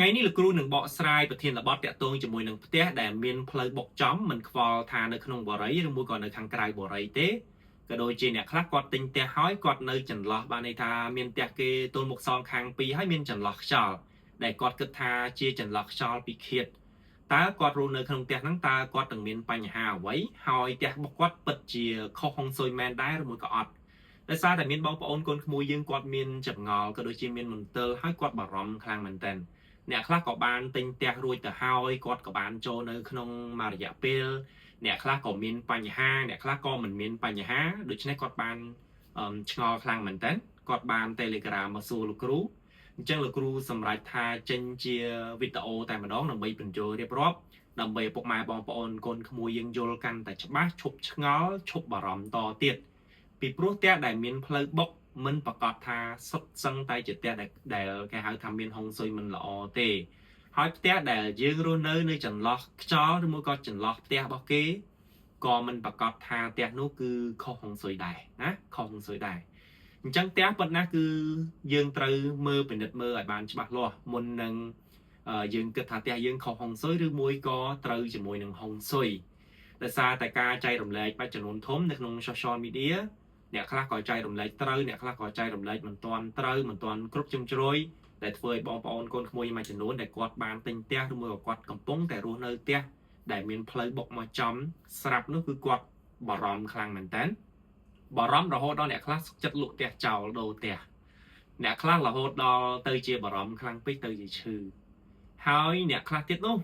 ថ្ងៃនេះលោកគ្រូនឹងបកស្រាយប្រធានបទតាក់ទងជាមួយនឹងផ្ទះដែលមានផ្លូវបុកចំមិនខ្វល់ថានៅក្នុងបរិយាឬមួយក៏នៅខាងក្រៅបរិយាទេក៏ដូចជាអ្នកខ្លះគាត់ទិញផ្ទះហើយគាត់នៅចន្លោះបានន័យថាមានផ្ទះគេទល់មុខសងខាងពីរហើយមានចន្លោះខ្យល់ដែលគាត់គិតថាជាចន្លោះខ្យល់ពីឃាតតើគាត់រស់នៅក្នុងផ្ទះហ្នឹងតើគាត់នឹងមានបញ្ហាអ្វីហើយផ្ទះរបស់គាត់ពិតជាខុសហុងស៊ុយមែនដែរឬមួយក៏អត់ដោយសារតែមានបងប្អូនកូនក្មួយយើងគាត់មានចម្ងល់ក៏ដូចជាមានមន្ទិលហើយគាត់បារម្ភខ្លាំងមែនទែនអ្នកខ្លះក៏បានទិញផ្ទះរួចទៅហើយគាត់ក៏បានចូលនៅក្នុងមួយរយៈពេលអ្នកខ្លះក៏មានបញ្ហាអ្នកខ្លះក៏មិនមានបញ្ហាដូច្នេះគាត់បានឆ្ងល់ខ្លាំងមែនទែនគាត់បាន Telegram មកសួរលោកគ្រូអញ្ចឹងលោកគ្រូសម្រេចថាចេញជាវីដេអូតែម្ដងដើម្បីបញ្ចូលរៀបរាប់ដើម្បីពុកម៉ែបងប្អូនកូនក្មួយយើងយល់កាន់តែច្បាស់ឈប់ឆ្ងល់ឈប់បារម្ភតទៀតពីព្រោះផ្ទះដែលមានផ្លូវបុកមិនប្រកាសថាសុទ្ធសឹងតែជាផ្ទះដែលគេហៅថាមានហុងស៊ុយមិនល្អទេហើយផ្ទះដែលយើងរស់នៅចន្លោះខ្យល់ឬមួយក៏ចន្លោះផ្ទះរបស់គេក៏មិនប្រកាសថាផ្ទះនោះគឺខុសហុងស៊ុយដែរណាខុសហុងស៊ុយដែរអញ្ចឹងផ្ទះប៉ុណ្ណាគឺយើងត្រូវមើលពិនិត្យមើលឲ្យបានច្បាស់លាស់មុននឹងយើងគិតថាផ្ទះយើងខុសហុងស៊ុយឬមួយក៏ត្រូវជាមួយនឹងហុងស៊ុយដោយសារតែការចែករំលែកបច្ចុប្បន្នធំនៅក្នុង social mediaអ្នកខ្លះក៏ចែករំលែកត្រូវអ្នកខ្លះក៏ចែករំលែកមិនទាន់ត្រូវមិនទាន់គ្រប់ជ្រុងជ្រោយដែលធ្វើឲ្យបងប្អូនកូនក្មួយមួយចំនួនដែលគាត់បានទិញផ្ទះឬមួយក៏គាត់កំពុងតែរស់នៅផ្ទះដែលមានផ្លូវបុកមកចំស្រាប់នោះគឺគាត់បារម្ភខ្លាំងមែនតើបារម្ភរហូតដល់អ្នកខ្លះចិត្តលក់ផ្ទះចោលដូរផ្ទះអ្នកខ្លះរហូតដល់ទៅជាបារម្ភខ្លាំងពេកទៅជាឈឺហើយអ្នកខ្លះទៀតនោះ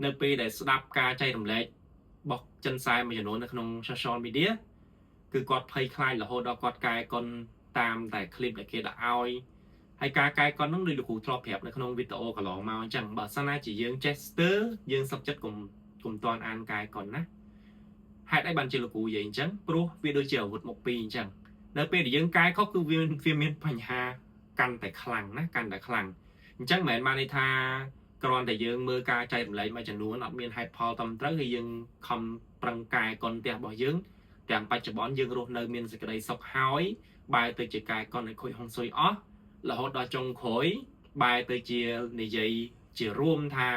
នៅពេលដែលស្ដាប់ការចែករំលែករបស់ចិនសែមួយចំនួននៅក្នុង social mediaគឺគាត់ភ័យខ្លាចរហូតដល់គាត់កែកុនតាមតែคลิปដែលគេដាក់ឲ្យហើយការកែកុននោះដូចលោកគ្រូធ្លាប់ប្រាប់នៅក្នុងវីដេអូកន្លងមកអញ្ចឹងបើសិនណាជាយើងចេះស្ទើរយើងសុខចិត្តកុំតន់អានកែកុនណាហេតុអីបានជាលោកគ្រូនិយាយអញ្ចឹងព្រោះវាដូចជាអាវុធមុខពីរអញ្ចឹងនៅពេលដែលយើងកែខុសគឺវាមានបញ្ហាកាន់តែខ្លាំងណាកាន់តែខ្លាំងអញ្ចឹងមិនមែនបានន័យថាគ្រាន់តែយើងមើលការចែករំលែកមួយចំនួនអត់មានហេតុផលត្រឹមត្រូវហើយយើងខំប្រឹងកែកុនផ្ទះរបស់យើងទាំងបច្ចុប្បន្នយើងរស់នៅមានសេចក្តីសុខហើយបែរទៅជាកែកុនឲ្យខូចហុងស៊ុយអស់រហូតដល់ចុងក្រោយបែរទៅជានិយាយជារួមថា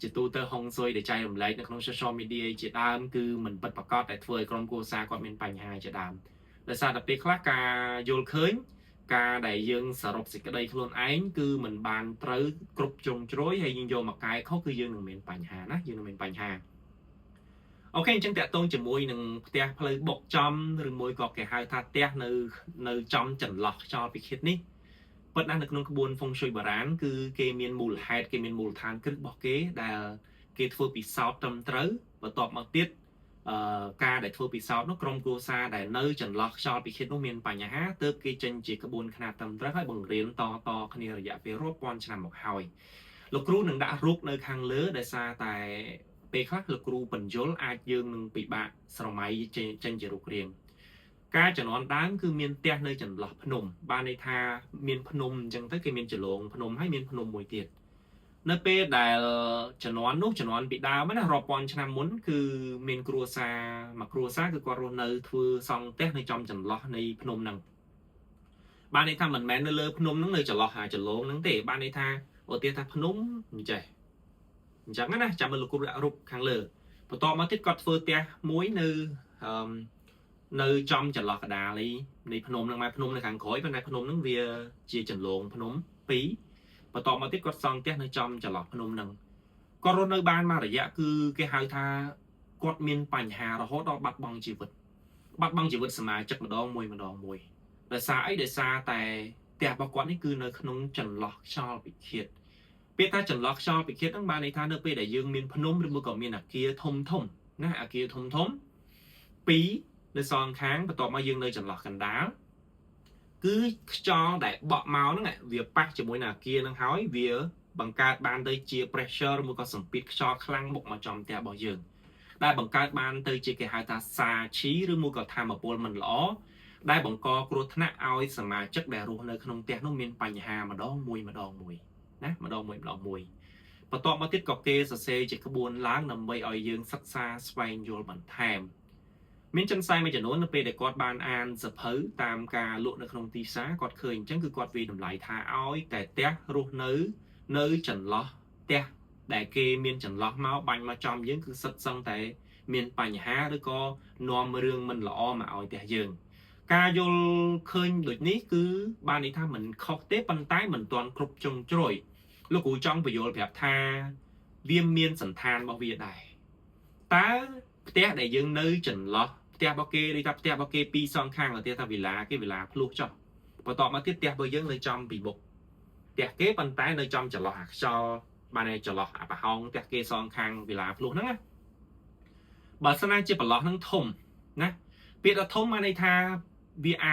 ជាទូទៅហុងស៊ុយដែលចែករំលែកនៅក្នុង social media ជាដើមគឺមិនពិតប្រាកដតែធ្វើឲ្យក្រុមគ្រួសារគាត់មានបញ្ហាជាដើមដោយសារតែពេលខ្លះការយល់ឃើញការដែលយើងសរុបសេចក្តីខ្លួនឯងគឺមិនបានត្រូវគ្រប់ជ្រុងជ្រោយហើយយើងយកមកកែខុសគឺយើងនឹងមានបញ្ហាណាយើងនឹងមានបញ្ហាអូខេអញ្ចឹងតាក់ទងជាមួយនឹងផ្ទះផ្លូវបុកចំឬមួយក៏គេហៅថាផ្ទះនៅចំចន្លោះខ្យល់ពិឃាតនេះប៉ុន្តែនៅក្នុងក្បួនហ្វុងស៊ុយបារាណគឺគេមានមូលហេតុគេមានមូលដ្ឋានគ្រឹះរបស់គេដែលគេធ្វើពិសោធន៍ត្រឹមត្រូវបន្ទាប់មកទៀតការដែលធ្វើពិសោធន៍នោះក្រុមគ្រួសារដែលនៅចន្លោះខ្យល់ពិឃាតនោះមានបញ្ហាទើបគេចេញជាក្បួនខ្នាតត្រឹមត្រូវហើយបង្រៀនតគ្នារយៈពេលរាប់ពាន់ឆ្នាំមកហើយលោកគ្រូនឹងដាក់រូបនៅខាងលើដោយសារតែពេលខ្លះលោកគ្រូបញ្យលអាចយើងនឹងពិបាកស្រមៃចេញជារូបរាងការជំនាន់ដើមគឺមានផ្ទះនៅចន្លោះភ្នំបានន័យថាមានភ្នំអញ្ចឹងទៅគេមានចលងភ្នំហើយមានភ្នំមួយទៀតនៅពេលដែលជំនាន់ពីដើមណារាប់ពាន់ឆ្នាំមុនគឺមានគ្រួសារមួយគ្រួសារគឺគាត់រស់នៅធ្វើសង់ផ្ទះនៅចំចន្លោះនៃភ្នំហ្នឹងបានន័យថាមិនមែននៅលើភ្នំហ្នឹងនៅចន្លោះចលងហ្នឹងទេបានន័យថាឧទាហរណ៍ថាភ្នំអញ្ចឹងណាចាំមើលលោកគ្រូដាក់រូបខាងលើបន្ទាប់មកទៀតគាត់ធ្វើផ្ទះមួយនៅចំចន្លោះកណ្ដាលនៃភ្នំហ្នឹងមកភ្នំនៅខាងក្រោយប៉ុន្តែភ្នំហ្នឹងវាជាចន្លងភ្នំពីរបន្ទាប់មកទៀតគាត់សង់ផ្ទះនៅចំចន្លោះភ្នំហ្នឹងគាត់រស់នៅបានមួយរយៈគឺគេហៅថាគាត់មានបញ្ហារហូតដល់បាត់បង់ជីវិតសមាជិកម្ដងមួយដោយសារអីដោយសារតែផ្ទះរបស់គាត់នេះគឺនៅក្នុងចន្លោះខ្យល់ពិឃាតពាក្យថាចន្លោះខ្យល់ពិឃាតហ្នឹងបានន័យថានៅពេលដែលយើងមានភ្នំឬមួយក៏មានអគារធំណាអគារធំពីរនៅសងខាងបន្ទាប់មកយើងនៅចន្លោះកណ្ដាលគឺខ្យល់ដែលបក់មកហ្នឹងវាប៉ះជាមួយនឹងអគារហ្នឹងហើយវាបង្កើតបានទៅជា pressure ឬមួយក៏សម្ពាធខ្យល់ខ្លាំងបុកមកចំផ្ទះរបស់យើងដែលបង្កើតបានទៅជាគេហៅថាសាឈីឬមួយក៏ថាមពលមិនល្អដែលបង្កគ្រោះថ្នាក់ឲ្យសមាជិកដែលរស់នៅក្នុងផ្ទះនោះមានបញ្ហាម្ដងមួយណាម្ដងមួយបន្ទាប់មកទៀតក៏គេសរសេរជាក្បួនឡើងដើម្បីឲ្យយើងសិក្សាស្វែងយល់បន្ថែមមានចិនសែមួយចំនួននៅពេលដែលគាត់បានអានសភៅតាមការលក់នៅក្នុងទីផ្សារគាត់ឃើញអញ្ចឹងគឺគាត់វិតម្លៃថាឲ្យតែផ្ទះរស់នៅ nơi chẩn lót tia để kê miên chẩn lót máu bánh mà trong những cứ sật xong tại miên bánh há đứa có nòm rương mình lọ mà ỏi tia dừng ca vô khơi đột ní cứ ba đi tha mình khóc tết bắn tái mình toàn cục trồng trội lúc cú trong vừa vô đẹp tha viêm miên sẵn than bao việt này tá tia để dừng nơi chẩn lót tia bao kê đi tập tia bao kê pi son khang là tia ta vì lá cái vì lá luộc cho và tọt mà tiếp tia bao dừng nơi trong bị bụcเตียเก็บปันท้ายในจอมจะหลอกหักชอบานในจะหลอกอาปะห้องเตียเก็บซองคังเวลาพลุนั่งนะบาสนาจะปลอกนั่งทมนะเปียทมมาในทาวีไอ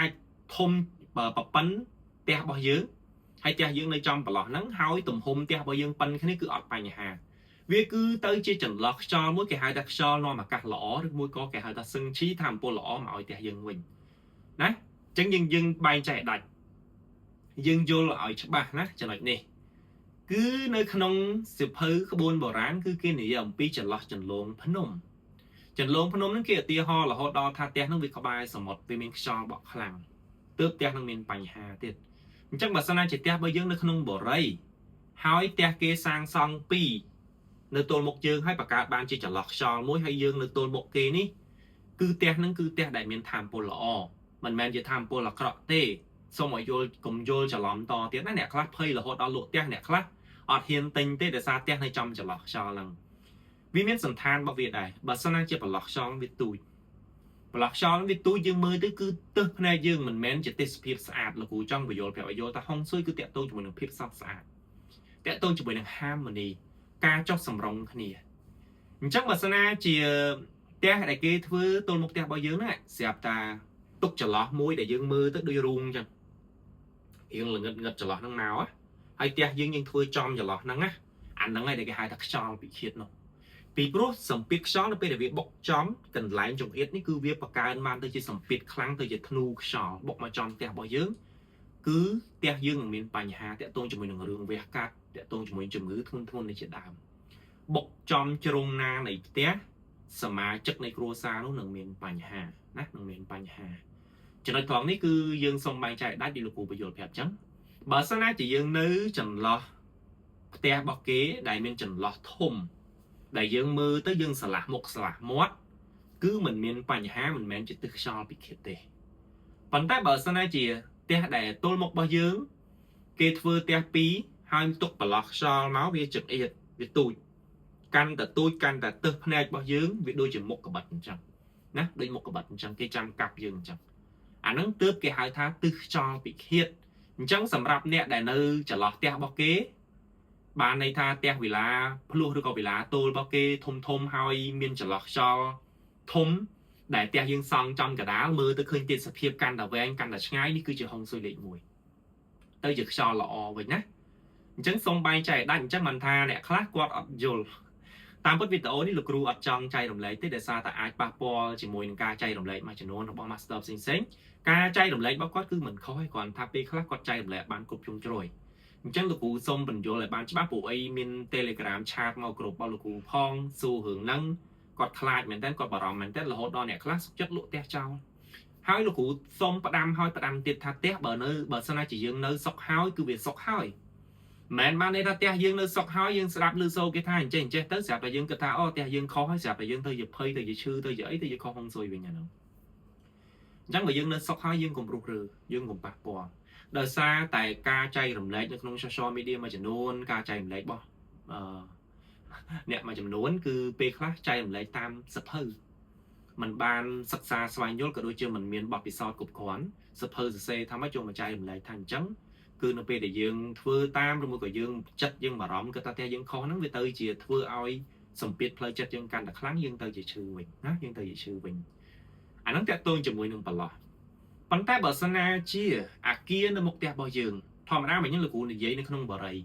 ทมเปิดปะปันเตียบ่อยื้อให้เตียยื้อในจอมปลอกนั่งหายตุ่มหมเตียบ่อยื้อปันแค่นี้คืออดไปเนี่ยฮะวีคือเตยจะจันหลอกชอมุ้ยแกหายดักชอนอนมากัดหล่อหรือมุ้ยก็แกหายดักซึ่งชี้ทำปหล่อมาเอาเตียยื้อวิ่งนะจังยื้อใบใจดัดdương vô lại cho bà nát cho lại nè cứ nơi khung sụp hư cái bồn bảo rán cứ kia này ông pi chần lọt chần lông phnom nó kia tia ho là ho đo tha tia nó bị có bài sầm một vì mình cho bọc khlang tướp tia nó mình bành hà tiệt chắc bà sana chỉ tia bây giờ nơi khung bảo rây hỏi tia kia sang song pi nơi tôn một dương hay bà cả ban chỉ chần lọt cho mỗi hay dương nơi tôn một kia ní cứ tia đại miền tham pol lọ mình men chỉ tham pol là cọ tê xong rồi cùng vô cho lỏm to tiếng nè khác phơi là họ đã lụt tiếng nè khác ở hiện tình thế để xa tiếng hay trong cho lọt cho lần vì miễn sẵn than bảo việt này bà sao năng chỉ bảo lọt cho việt tuổi bảo lọt cho việt tuổi dương mơ tới cứ tư này dương mình mến chỉ tết phiếp sạch là cú trong vừa phải vô ta không xuôi cứ tiện tôi cho mình phiếp sạch tiện tôi cho mình ham mình đi ca cho sầm rong cái này chắc bà sao năng chỉ tiếng đại kia thứ tôi một tiếng bao nhiêu này xẹp ta túc cho lọt mũi để dương mơ tới đôi rung chẳng yên là ngật cho lọt năng nào á hay tia dương nhưng thôi trong cho lọt năng á anh năng ngay để cái hai đặc cho bị khiết nó vì pro sầm piết xó nó bây giờ việc bọc chóm cần lại trong ít ní cứ việc bạc ca man tới chỉ sầm piết khăng tới chỉ thnu xỏ bọc mà trong tia bỏ dương cứ tia dương ở miền Pành Hà tia tôn cho mình đường đường về cát tia tôn cho mình chừng ngữ thôn để chỉ đàm bọc chóm trong na này tia sầm mà chất này cua xa nó nương miền Pành Hà nát nương miền Pành Hà cho nên thoáng ní cứ dương xong bài chạy đã đi lục cụ bây giờ đẹp trắng bà sáng nay chỉ dương nữ trần lọ te bọc kế đại miền trần lọ thùng đại dương mưa tới dương xả lạc một xả lạc mót cứ mình miền Pành Hà mình men chỉ tức so bị khiết tê phần tay bà sáng nay chỉ te đại tôi một bao dương kê thưa te pí hai tục bà lọt so máu bia trực yết việc tôi căn ta tư này bao dương việc đôi chỉ một cái bật chẳng nè đôi một cái bật chẳng cái trăm cặp dương chẳng anh nâng tướp cái hai tháng tư cho bị khiết chẳng sầm rạp nè đại nơi trả lọt tia bao kế bà này tha tia vì là luôn được có vì là tôi bao kế thôm hai miền trả lọt cho thôm đại tia dương song trong cả đá mưa tới khơi tiền sập hiệp căn là về anh căn là ngay đi cứ chỉ hồng xuôi lệ mùi tới giật cho lọ vậy nhá chẳng xong bay chạy đánh chắc mình tha nè khác quạt ở rồi tam bất việt tố ní lục ru ở trong chạy đồng lấy tới để xa tại ai ba po chỉ mùi ca chạy đồng lấy mà chỉ nôn nó master sinh sinh ca chạy đồng lấy bao quát cứ mình khói còn tháp đi khác quạt chạy đồng lấy bán cục chung rồi chẳng lục cụ xong bình vô lại bán bác bộ ấy min telegram chat ngầu cục bao lục cụ phong xu hưởng nâng quạt khai mình tên quạt bảo mình tên là hốt đo nè khác chất lụa té trao hai lục cụ xong bắt đam tiệt thắt té bờ nơi bờ sau này chỉ dừng nơi sọc hai cứ việc sọc hai mẹ ban đây ta tia dương nơi sọc hói dương sạp lư sâu cái thai trên chết tới sạp là dương cái thao tia dương khó hay sạp là dương thôi dịp hơi thôi dịp sư thôi dễ thôi dịp khó không xuôi về nhà nữa chẳng mà dương nơi sọc hói dương cùng rụt rừ dương cùng bạc bò đời xa tại ca chay rầm lệ nhưng không social media mà chỉ nôn ca chay rầm lệ bò nè mà chỉ nôn cứ pe khác chay rầm lệ tam sập hư mình ban sắc xa xoay nhốt cả đôi chân mình miền bọc bị soi cục khoán sập hư xe tham mấy chỗ mà chay rầm lệ thành trắng cứ nó về để dương thưa tam rồi một cái dương chất dương mà rõm cái ta theo dương khó nắng về tới chỉ thưa oi sầm biết plei chất dương can là kháng dương tới chỉ sư mình á dương tới chỉ sư mình anh nói theo tôi chỉ mùi nương bả lọ bắn tay bờ sana chia kia nó một tẹp bao dương thò mà ra mình những lực cụ này giấy nó không bờ rầy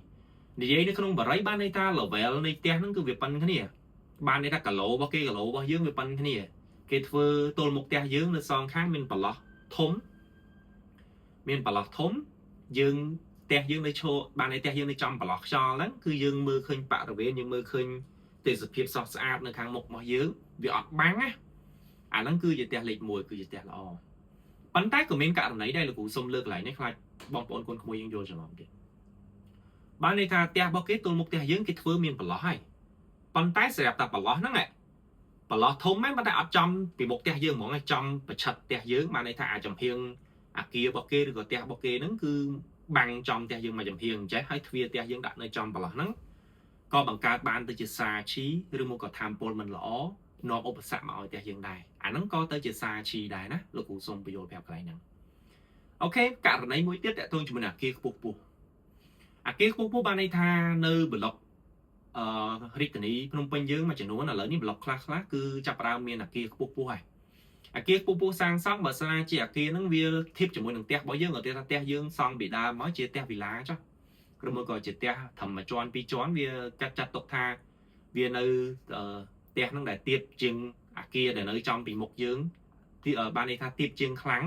nó không bờ rầy ban này ta lẩu vẹo này tẹp nó cứ việc bắn cái này ban này ta cả lỗ bao kia cả lỗ bao dương việc bắn cái này cái thưa tôi một tẹp dương nó son kháng mình bả lọ thốn dương tè dươngในโชว์บางในtè dươngในจอมปลอกชอแล้วคือdươngมือขึ้นปะตะเวนdươngมือขึ้นติดสเปียบสอดสะอาดในข้างหมกมาdương vì ọt bắn áนั่นคือจะtè lịch mùiคือจะtè lọ bắn tay của mình cả này đây là cú xông lược lại này khai bom bồn con khôi dương vô cho nó kì បានន័យថាផ្ទះរបស់គេទល់មុខផ្ទះយើងគេធ្វើមានបន្លោះហើយប៉ុន្តែសម្រាប់តែបន្លោះហ្នឹងបន្លោះធំមែនប៉ុន្តែអត់ចំពីមុខផ្ទះយើងហ្មងឯងចំប្រឆិតផ្ទះយើងបានន័យថាអាចចំហៀងអាគាររបស់គេឬក៏ផ្ទះរបស់គេហ្នឹងគឺបាំងចំផ្ទះយើងមកចំហៀងអញ្ចេះហើយទ្វារផ្ទះយើងដាក់នៅចំបន្លោះហ្នឹងក៏បង្កើតបានទៅជាសារឈីឬមកក៏ថាមពលមិនល្អនាំឧបសគ្គមកឲ្យផ្ទះយើងដែរអាហ្នឹងក៏ទៅជាសារឈីដែរណាលោកគ្រូសូមបញ្យល់ប្រាប់កន្លែងហ្នឹងអូខេករណីមួយទៀតតើតើជាមួយអាគារខ្ពស់អាគារខ្ពស់បានន័យថានៅប្លុករាជធានីភ្នំពេញយើងមួយចំនួនឥឡូវនេះប្លុកខ្លះគឺចាប់ផ្ដើមមានអាគារខ្ពស់ហើយអាគារខ្ពស់សាងសង់បើសិនជាអាគារហ្នឹងវាធៀបជាមួយនឹងផ្ទះរបស់យើងឧទាហរណ៍ថាផ្ទះយើងសង់ពីដើមមកជាផ្ទះវិឡាចុះឬមួយក៏ជាផ្ទះធម្មជាន់ពីរជាន់វាចាត់ទុកថាវានៅផ្ទះហ្នឹងដែលទៀបជាងអាគារដែលនៅចំពីមុខយើងទីបានន័យថាទៀបជាងខ្លាំង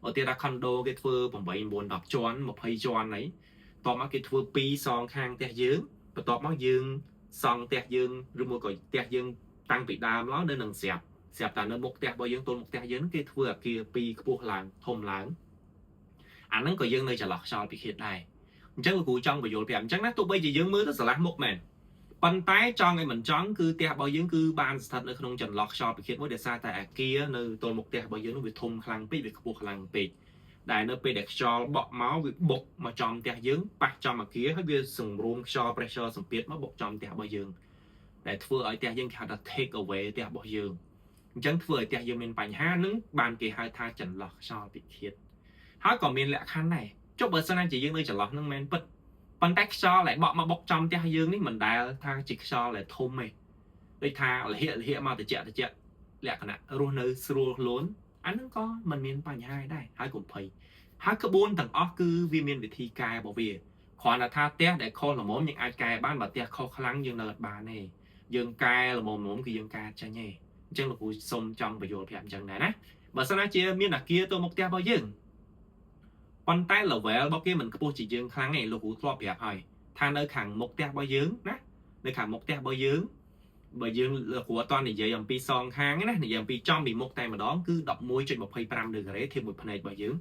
ឧទាហរណ៍ថា condo គេធ្វើ8 9 10ជាន់20ជាន់អីតបមកគេធ្វើ2សងខាងផ្ទះយើងបន្ទាប់មកយើងសង់ផ្ទះយើងឬមួយក៏ផ្ទះយើងតាំងពីដើមឡើងនៅនឹងស្រាប់តែនៅមុខផ្ទះរបស់យើងទល់មុខផ្ទះយើងគេធ្វើអាគារ2ខ្ពស់ឡើងធំឡើងអាហ្នឹងក៏យើងនៅចន្លោះខ្យល់ពិឃាតដែរអញ្ចឹងលោកគ្រូចង់បញ្យល់ប្រាប់អញ្ចឹងណាទោះបីជាយើងមើលទៅស្រឡះមុខមែនប៉ុន្តែចង់ឲ្យមិនចង់គឺផ្ទះរបស់យើងគឺបានស្ថិតនៅក្នុងចន្លោះខ្យល់ពិឃាតមួយដែលសារតែអាគារនៅទល់មុខផ្ទះរបស់យើងនោះវាធំខ្លាំងពេកវាខ្ពស់ខ្លាំងពេកដែលនៅពេលដែលខ្យល់បក់មកវាបុកមកចំផ្ទះយើងប៉ះចំអាគារហើយវាសង្រួមខ្យល់ pressure សម្ពាធមកបុកចំផ្ទះរបស់យើងដែលធ្វើឲ្យផ្ទះយើងគេហៅថា take away ផ្ទះរបស់យើងអញ្ចឹងធ្វើឲ្យផ្ទះយើងមានបញ្ហានឹងបានគេហៅថាចន្លោះខ្យល់ពិឃាតហើយក៏មានលក្ខខណ្ឌដែរចុះបើសិនជាយើងនៅចន្លោះនឹងមែនពិតប៉ុន្តែខ្យល់ដែលបក់មកបុកចំផ្ទះយើងនេះមិនដែលថាជាខ្យល់ដែលធំទេដូចថាលហិមកតិចលក្ខណៈរស់នៅស្រួលខ្លួនអានឹងក៏មិនមានបញ្ហាដែរហើយកុំភ័យហើយក្បួនទាំងអស់គឺវាមានវិធីកែរបស់វាគ្រាន់តែថាផ្ទះដែលខុសល្មមយើងអាចកែបានបើផ្ទះខុសខ្លាំងយើងនៅអត់បានទេយើងកែល្មមគឺយើងកែចាញ់ទេអញ្ចឹងលោកគ្រូសុំចង់បញ្យល់ប្រាប់អញ្ចឹងដែរណាបើសិនជាមានអាគារទៅមុខផ្ទះរបស់យើងប៉ុន្តែ level របស់គេមិនខ្ពស់ជាយើងខ្លាំងទេលោកគ្រូធ្លាប់ប្រាប់ហើយថានៅខាងមុខផ្ទះរបស់យើងណានៅខាងមុខផ្ទះរបស់យើងបើយើងលោកគ្រូអត់តនិយាយអំពីសងខាងណានិយាយអំពីចំពីមុខតែម្ដងគឺ11.25 ដឺក្រេធៀបមួយភ្នែករបស់យើង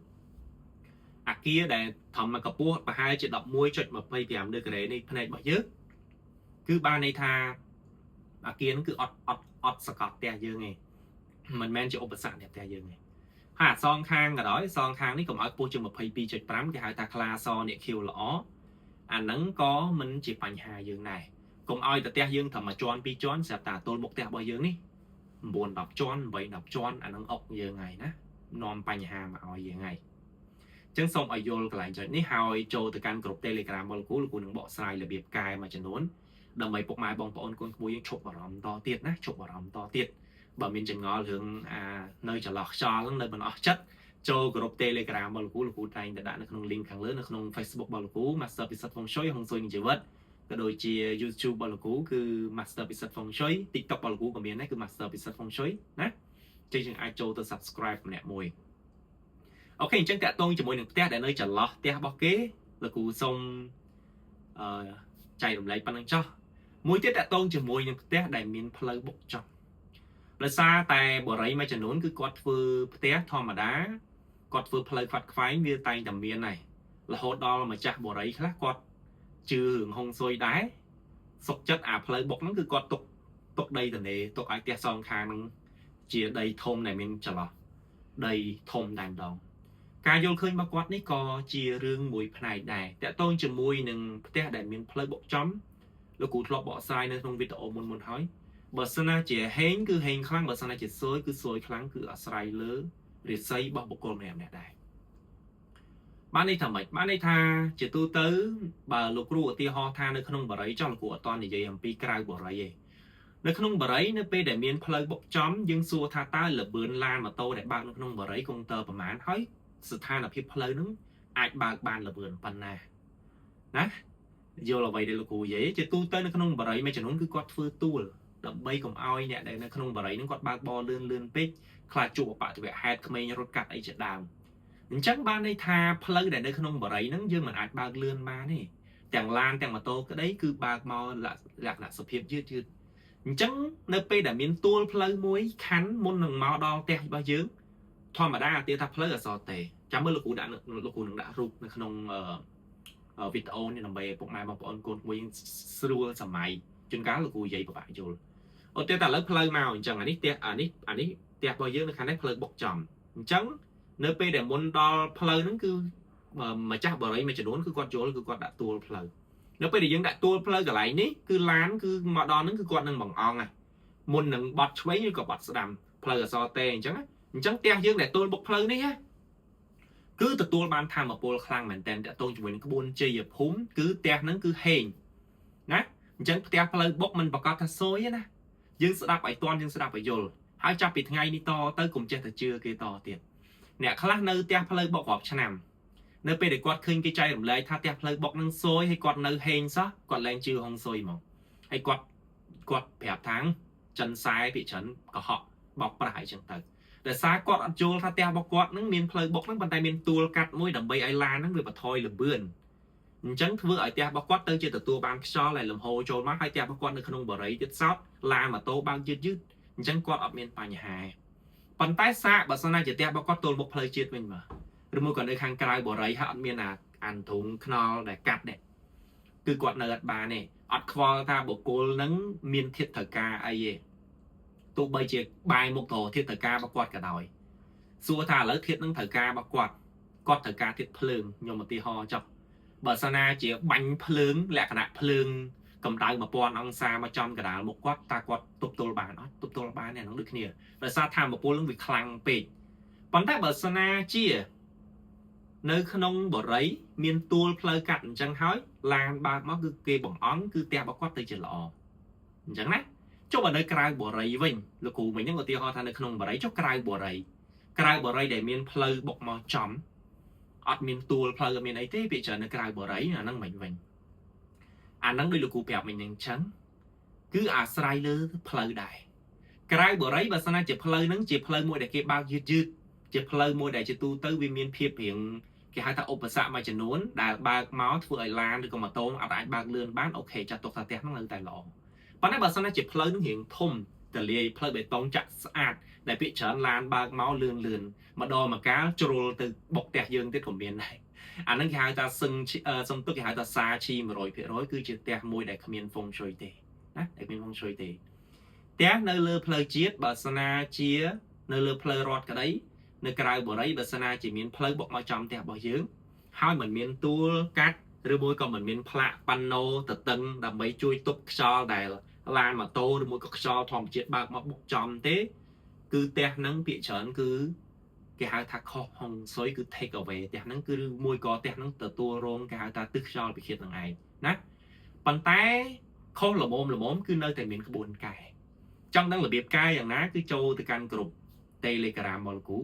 អាគារដែលធម្មកម្ពស់ប្រហែលជា11.25 ដឺក្រេនេះភ្នែករបស់យើងគឺបានន័យថាអាគារហ្នឹងគឺអត់សកត់ផ្ទះយើងទេមិនមែនជាឧបសគ្គផ្ទះយើងទេហើយសងខាងក៏ដោយសងខាងនេះកុំឲ្យខ្ពស់ជាង 22.5 គេហៅថាក្លាសអ្នកខៀវល្អអាហ្នឹងក៏មិនជាបញ្ហាយើងដែរកុំឲ្យផ្ទះយើងត្រឹមមួយជាន់ពីរជាន់ស្រាប់តែទល់មុខផ្ទះរបស់យើងនេះ9 10ជាន់8 10ជាន់អាហ្នឹងអុកយើងហើយណានាំបញ្ហាមកឲ្យយើងហើយអញ្ចឹងសូមឲ្យយល់កន្លែងចំណុចនេះហើយចូលទៅកាន់ក្រុម Telegram របស់លោកគ្រូនឹងបកស្រាយរបៀបកែមួយចំនួនដើម្បីពុកម៉ែបងប្អូនកូនក្មួយយើងឈប់បារម្ភតទៀតណាឈប់បារម្ភតទៀតបើមានចងល់រឿងនៅចន្លោះខ្យល់ហ្នឹងនៅមិនអស់ចិត្តចូលក្រុម Telegram របស់លោកគ្រូតែងតែដាក់នៅក្នុង link ខាងលើនៅក្នុង Facebook របស់លោកគ្រូ Master ពិសិដ្ឋហ្វុងស៊ុយហុងស៊ុយនឹងជីវិតក៏ដូចជា YouTube របស់លោកគ្រូគឺ Master ពិសិដ្ឋហ្វុងស៊ុយ TikTok របស់លោកគ្រូក៏មានដែរគឺ Master ពិសិដ្ឋហ្វុងស៊ុយណាចឹងយើងអាចចូលទៅ Subscribe ម្នាក់មួយអូខេអញ្ចឹងតាក់ទងជាមួយនឹងផ្ទះដែលនៅចន្លោះផ្ទះរបស់គេលោកគ្រូសូមចែករំលែកប៉ុណ្្នឹងចុះមួយទៀតតាក់ទងជាមួយនឹងផ្ទះដែលមានផ្លូវបុកចំដោយសារតែបរិយមួយចំនួនគឺគាត់ធ្វើផ្ទះធម្មតាគាត់ធ្វើផ្លូវខ្វាត់ខ្វែងវាតែងតែមានហើយរហូតដល់ម្ចាស់បរិយខ្លះគាត់ជឿរឿងហុងស៊ុយដែរសុកចិត្តអាផ្លូវបុកហ្នឹងគឺគាត់ទុកដីទនេទុកឲ្យផ្ទះសងខាងហ្នឹងជាដីធំដែលមានចន្លោះដីធំតែម្ដងការយល់ឃើញរបស់គាត់នេះក៏ជារឿងមួយផ្នែកដែរតាក់ទងជាមួយនឹងផ្ទះដែលមានផ្លូវបុកចំលោកគ្រូធ្លាប់បកស្រាយនៅក្នុងវីដេអូមុនហើយបើសិនណាជាហេងគឺហេងខ្លាំងបើសិនណាជាស៊ុយគឺស៊ុយខ្លាំងគឺអាស្រ័យលើរាសីរបស់បុគ្គលម្នាក់ដែរបានន័យថាម៉េចបានន័យថាជាទូទៅបើលោកគ្រូឧទាហរណ៍ថានៅក្នុងបរិយចុះលោកគ្រូអត់តនិយាយអំពីក្រៅបរិយទេនៅក្នុងបរិយនៅពេលដែលមានផ្លូវបុកចំយើងសួរថាតើលបឿនឡានម៉ូតូដែលបើកនៅក្នុងបរិយកុងទ័រប្រមាណហើយស្ថានភាពផ្លូវហ្នឹងអាចបើកបានលបឿនប៉ុណ្ណាណាយល់អ្វីដែលលោកគ្រូនិយាយជាទូទៅនៅក្នុងបរិយមួយចំនួនគឺគាត់ធ្វើទួលដើម្បីកុំឲ្យអ្នកដែលនៅក្នុងបរិយហ្នឹងគាត់បើកបរលឿនពេកខ្លាចជួបអបតវៈហេតុក្មេងរត់កាត់អីជាដើមអញ្ចឹងបានន័យថាផ្លូវដែលនៅក្នុងបរិយហ្នឹងយើងមិនអាចបើកលឿនបានទេទាំងឡានទាំងម៉ូតូក្តីគឺបើកមកលក្ខណៈសុភាពយឺតអញ្ចឹងនៅពេលដែលមានទួលផ្លូវមួយខណ្ឌមុននឹងមកដល់ផ្ទះរបស់យើងធម្មតាអាទាថាផ្លូវអសតទេចាំមើលលោកគ្រូដាក់លោកគ្រូនឹងដាក់រូបនៅក្នុង វីដេអូនេះដើម្បីពុកម៉ែបងប្អូនកូនវិញស្រួលសម័យជួនកាលលោកគ្រូនិយាយពិបាកយល់អូតែឥឡូវផ្លូវមកអញ្ចឹងអានេះផ្ទះរបស់យើងនៅខាងនេះផ្លូវបុកចំអញ្ចឹងនៅពេលដែលមុនដល់ផ្លូវហ្នឹងគឺម្ចាស់បរិយមួយចំនួនគឺគាត់យល់គឺគាត់ដាក់ទួលផ្លូវនៅពេលដែលយើងដាក់ទួលផ្លូវកន្លែងនេះគឺឡានគឺមកដល់ហ្នឹងគឺគាត់នឹងបង្អង់មុននឹងបត់ឆ្វេងឬក៏បត់ស្ដាំផ្លូវអសរតេអញ្ចឹងផ្ទះយើងដែលទួលបុកផ្លូវនេះគឺទទួលបានធម៌ពលខ្លាំងមែនតើតកតងជាមួយនឹងក្បួនជ័យភូមិគឺផ្ទះហ្នឹងគឺហេងណាអញ្ចឹងផ្ទះផ្លូវបុកមិនប្រកាសថាសួយណាយើងស្ដាប់ឲ្យតន់យើងស្ដាប់ឲ្យយល់ហើយចាប់ពីថ្ងៃនេះតទៅកុំចេះតែជឿគេតទៀតអ្នកខ្លះនៅផ្ទះផ្លូវបុករាប់ឆ្នាំនៅពេលដែលគាត់ឃើញគេចែករំលែកថាផ្ទះផ្លូវបុកនឹងសួយហើយគាត់នៅហេងសោះគាត់លែងជឿហងសួយហ្មងហើយគាត់ប្រាប់ថាចិនសែពីច្រើនកុហកបោកប្រាស់អីចឹងទៅដោយសារគាត់អត់យល់ថាផ្ទះរបស់គាត់នឹងមានផ្លូវបុកហ្នឹងប៉ុន្តែមានទួលកាត់មួយដើម្បីឲ្យឡានហ្នឹងវាបន្ថយលម្អឿនអញ្ចឹងធ្វើឲ្យផ្ទះរបស់គាត់ទៅជាទទួលបានខ្យល់ដែលលំហូរចូលមកហើយផ្ទះរបស់គាត់នៅក្នុងបរិយាទៀតសោតឡានម៉ូតូបើកយឺតអញ្ចឹងគាត់អត់មានបញ្ហាប៉ុន្តែសាកបើសិនណាជាផ្ទះរបស់គាត់ទល់មុខផ្លូវជាតិវិញមកឬមួយក៏នៅខាងក្រៅបរិយាហើយអត់មានអានធុងខ្នល់ដែលកាត់ដែរគឺគាត់នៅអត់បានទេអត់ខ្វល់ថាបុគ្គលហ្នឹងមានធាតុត្រូវការអីទេទោះបីជាបាយមុខទៅធាតុត្រូវការរបស់គាត់ក៏ដោយសួរថាឥឡូវធាតុនឹងត្រូវការរបស់គាត់ត្រូវការធាតុភ្លើងខ្ញុំឧទាហរណ៍ចុះបើសិនណាជាបាញ់ភ្លើងលក្ខណៈភ្លើងកម្ដៅ1000អង្សាមកចំកណ្ដាលមុខគាត់តើគាត់ទប់ទល់បានអត់ទប់ទល់បានទេហ្នឹងដូចគ្នាដោយសារថាមពលនឹងវាខ្លាំងពេកប៉ុន្តែបើសិនណាជានៅក្នុងបរិយមានទួលផ្លូវកាត់អញ្ចឹងហើយឡានបើកមកគឺគេបង្អង់គឺផ្ទះរបស់គាត់ទៅជាល្អអញ្ចឹងណាចុះបើនៅក្រៅបរិយវិញលោកគ្រូមិញហ្នឹងឧទាហរណ៍ថានៅក្នុងបរិយចុះក្រៅបរិយដែលមានផ្លូវបុកមកចំអត់មានទួលផ្លូវអត់មានអីទេពីច្រើននៅក្រៅបរិយអាហ្នឹងមិនវិញអាហ្នឹងដូចលោកគ្រូប្រាប់មិញហ្នឹងអញ្ចឹងគឺអាស្រ័យលើផ្លូវដែរក្រៅបរិយបើសិនណាជាផ្លូវហ្នឹងជាផ្លូវមួយដែលគេបើកយឺតជាផ្លូវមួយដែលជាទូទៅវាមានភាពរៀងគេហៅថាឧបសគ្គមួយចំនួនដែលបើកមកធ្វើឲ្យឡានឬក៏ម៉ូតូអត់អាចបើកលឿនបានអូខេចាត់ទុកថាផ្ទះហ្នឹងនៅតែល្អប៉ុន្តែបើសិនណាជាផ្លូវនឹងរៀងធំទលាយផ្លូវបេតុងចាក់ស្អាតដែលពាក្យច្រើនឡានបើកមកលឿនម្ដងមកកាលជ្រុលទៅបុកផ្ទះយើងទៀតក៏មានដែរអាហ្នឹងគេហៅថាសឹងទុកគេហៅថាសាឈី 100% គឺជាផ្ទះមួយដែលគ្មានហ្វុងស៊ុយទេណាដែលគ្មានហ្វុងស៊ុយទេផ្ទះនៅលើផ្លូវជាតិបើសិនណាជានៅលើផ្លូវរដ្ឋក្តីនៅក្រៅបរិយបើសិនណាជាមានផ្លូវបុកមកចំផ្ទះរបស់យើងហើយមិនមានទួលកាត់ឬមួយក៏មិនមានផ្លាកប៉ាណូតតឹងដើម្បីជួយទប់ខ្យល់ដែលឡានម៉ូតូឬមួយក៏ខ្យល់ធម្មជាតិបើកមកបុកចំទេគឺផ្ទះហ្នឹងពាក្យច្រើនគឺគេហៅថាខុសហុងស៊ុយគឺ take away ផ្ទះហ្នឹងគឺមួយក៏ផ្ទះហ្នឹងទទួលរងគេហៅថាទិសខ្យល់ពិឃាតនឹងឯងណាប៉ុន្តែខុសល្មមគឺនៅតែមានក្បួនកែចង់ដឹងរបៀបកែយ៉ាងណាគឺចូលទៅកាន់ក្រុម Telegram របស់លោកគ្រូ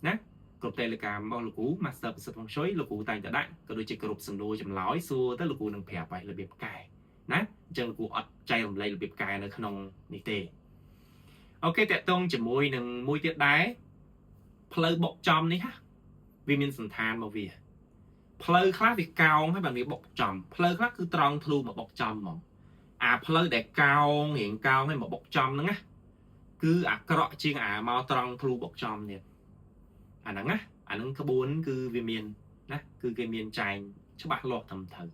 ណាក្រុម Telegram របស់លោកគ្រូ Master ប្រសិទ្ធវង្សស៊ុយលោកគ្រូតែងតែដាក់ក៏ដូចជាក្រុមសំណួរចម្លើយសួរទៅលោកគ្រូនឹងប្រាប់ឲ្យរបៀបកែណាអញ្ចឹងលោកគ្រូអត់ចែករំលែករបៀបកែនៅក្នុងនេះទេអូខេតកតងជាមួយនឹងមួយទៀតដែរផ្លូវបុកចំនេះហ่ะវាមានសន្តានមកវាផ្លូវខ្លះវាកោងហើយបានវាបុកចំផ្លូវខ្លះគឺត្រង់ធ្លុះមកបុកចំហ្មងអាផ្លូវដែលកោងរៀងកោងហើយមកបុកចំហ្នឹងណាគឺអាក្រក់ជាងអាមកត្រង់ធ្លុះបុកចំទៀតអាហ្នឹងក្បួនគឺវាមានណាគឺគេមានចែងច្បាស់លាស់ត្រឹមត្រូវ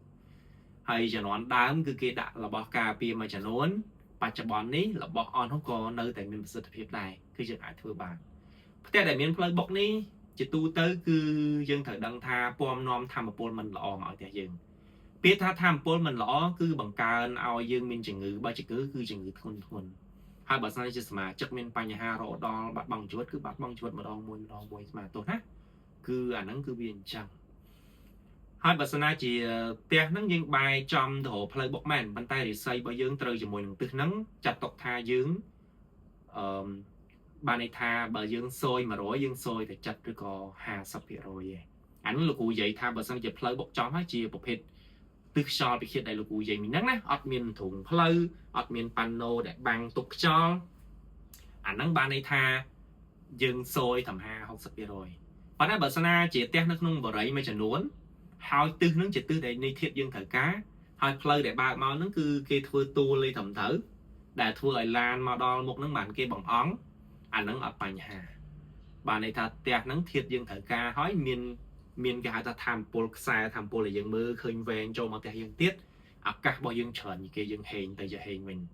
ហើយជំនាន់ដើមគឺគេដាក់របស់ការពារមួយចំនួនបច្ចុប្បន្ននេះរបស់អស់នោះក៏នៅតែមានប្រសិទ្ធភាពដែរគឺយើងអាចធ្វើបានផ្ទះដែលមានផ្លូវបុកនេះជាទូទៅគឺយើងត្រូវដឹងថាពំនាំធម្មពលមិនល្អមកឲ្យផ្ទះយើងពាក្យថាធម្មពលមិនល្អគឺបង្កើនឲ្យយើងមានជំងឺបើជំងឺគឺជំងឺធ្ងន់ហើយបើសិនជាសមាជិកមានបញ្ហារហូតដល់បាត់បង់ជីវិតគឺបាត់បង់ជីវិតម្ដងមួយស្មើទោះណាគឺអាហ្នឹងគឺវាអញ្ចឹងហើយបើសិនណាជាផ្ទះហ្នឹងយើងបែរចំទៅរកផ្លូវបុកមែនប៉ុន្តែរិស័យរបស់យើងត្រូវជាមួយនឹងទិសហ្នឹងចាត់ទុកថាយើងបានន័យថាបើយើងសយ100យើងសយតែ70ឬក៏50%ឯងអានោះលោកគ្រូនិយាយថាបើសិនជាផ្លូវបុកចំហើយជាប្រភេទទិសខ្យល់ពិឃាតដែលលោកគ្រូនិយាយមិញហ្នឹងណាអត់មានធុងផ្លូវអត់មានប៉ាណូដែលបាំងទប់ខ្យល់អាហ្នឹងបានន័យថាយើងសយត្រឹម50-60%ប៉ុន្តែបើសិនណាជាផ្ទះនៅក្នុងបរិយមួយចំនួនហើយទិសហ្នឹងជាទិសដែលនៃធាតុយើងត្រូវការហើយផ្លូវដែលបើកមកហ្នឹងគឺគេធ្វើទួលលេត្រឹមត្រូវដែលធ្វើឲ្យឡានមកដល់មុខហ្នឹងបានគេបង្អង់អាហ្នឹងអត់បញ្ហាបានន័យថាផ្ទះហ្នឹងធាតុយើងត្រូវការហើយ miền cái ta tham pol sai tham pol là dân mơ khơi ven cho mà tại dân tiết à các bao dân chọn những cái dân hình tại giờ hình mình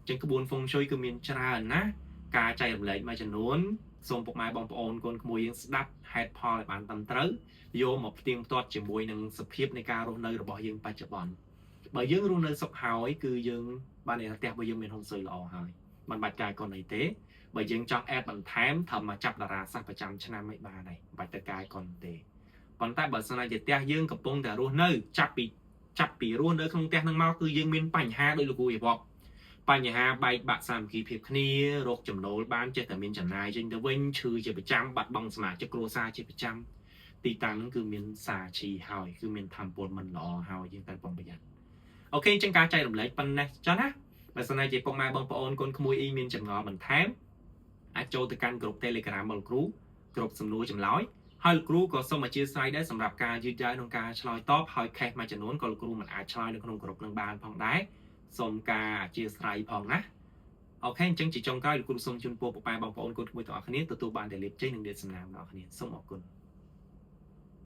trên cái buôn phong chơi cái miền trà ná ca chạy làm lệnh mà chân nón xong một mai bom ôn con mùi dân đắp hay pol lại bàn tầm tới vô một tiếng toát chỉ mùi nâng sập hiếpในการรnơi rồi bỏ dân ba chợ bòn bởi dân run nơi sập hào ấy cứ dân ban này là tép bởi dân miền hồng sơi lò hỏiมันบัดกายก่อนในเต้bởi dân trong ad มันแถมทำมาจับดาราสักประจำชนะไม่บาnày บัดกายก่อนเต้ប៉ុន្តែបើសិនជាផ្ទះយើងកំពុងតែរស់នៅចាប់ពីរស់នៅក្នុងផ្ទះនឹងមកគឺយើងមានបញ្ហាដោយលោកគ្រូឯបបញ្ហាបែកបាក់សាមគ្គីភាពគ្នារោគចំណូលបានចេះតែមានចំណាយចេញទៅវិញឈឺជាប្រចាំបាត់បង់សមាជិកគ្រួសារជាប្រចាំទីតាំងហ្នឹងគឺមានសារឈីហើយគឺមានធម្មពលមិនល្អហើយយើងត្រូវប្រុងប្រយ័ត្នអូខេអញ្ចឹងការចែករំលែកប៉ុណ្ណេះចុះណាបើសិនជាពុកម៉ែបងប្អូនកូនក្មួយអ៊ីមានចម្ងល់បន្ថែមអាចចូលទៅកាន់ក្រុម Telegram របស់លោកគ្រូក្រុមសំណួរចម្លើយហើយលោកគ្រូក៏សូមអធិស្ឋានដែរសម្រាប់ការយឺតយ៉ាវក្នុងការឆ្លើយតបហើយខេសមួយចំនួនក៏លោកគ្រូមិនអាចឆ្លើយនៅក្នុងក្រុមនឹងបានផងដែរសូមការអធិស្ឋានផងណាអូខេអញ្ចឹងជាចុងក្រោយលោកគ្រូសូមជូនពរពុកម៉ែបងប្អូនកូនក្មួយទាំងអស់គ្នាទទួលបានតែលាភជ័យនិងលាភសំណាងដល់អ្នកគ្នាសូមអរគុណ